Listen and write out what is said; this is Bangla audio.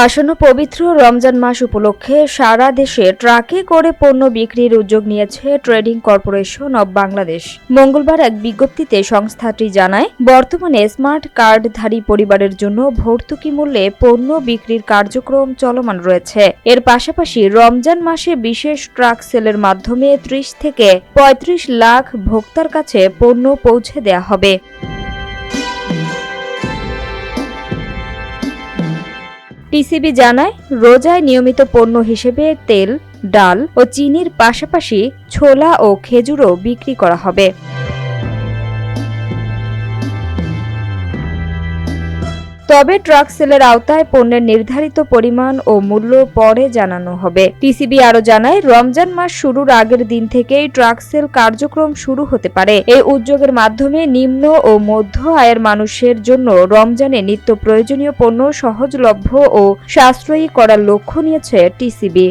আসন্ন পবিত্র রমজান মাস উপলক্ষে সারা দেশে ট্রাকে করে পণ্য বিক্রির উদ্যোগ নিয়েছে ট্রেডিং কর্পোরেশন অব বাংলাদেশ। মঙ্গলবার এক বিজ্ঞপ্তিতে সংস্থাটি জানায়, বর্তমানে স্মার্ট কার্ডধারী পরিবারের জন্য ভর্তুকি মূল্যে পণ্য বিক্রির কার্যক্রম চলমান রয়েছে। এর পাশাপাশি রমজান মাসে বিশেষ ট্রাক সেলের মাধ্যমে ৩০ থেকে ৩৫ লাখ ভোক্তার কাছে পণ্য পৌঁছে দেওয়া হবে। টিসিবি জানায়, রোজায় নিয়মিত পণ্য হিসেবে তেল, ডাল ও চিনির পাশাপাশি ছোলা ও খেজুরও বিক্রি করা হবে। তবে ট্রাক সেলের আওতায় পণ্যের নির্ধারিত পরিমাণ ও মূল্য পরে জানানো হবে। টিসিবি আরও জানায়, রমজান মাস শুরুর আগের দিন থেকেই ট্রাক সেল কার্যক্রম শুরু হতে পারে। এই উদ্যোগের মাধ্যমে নিম্ন ও মধ্য আয়ের মানুষের জন্য রমজানে নিত্য প্রয়োজনীয় পণ্য সহজলভ্য ও সাশ্রয়ী করার লক্ষ্য নিয়েছে টিসিবি।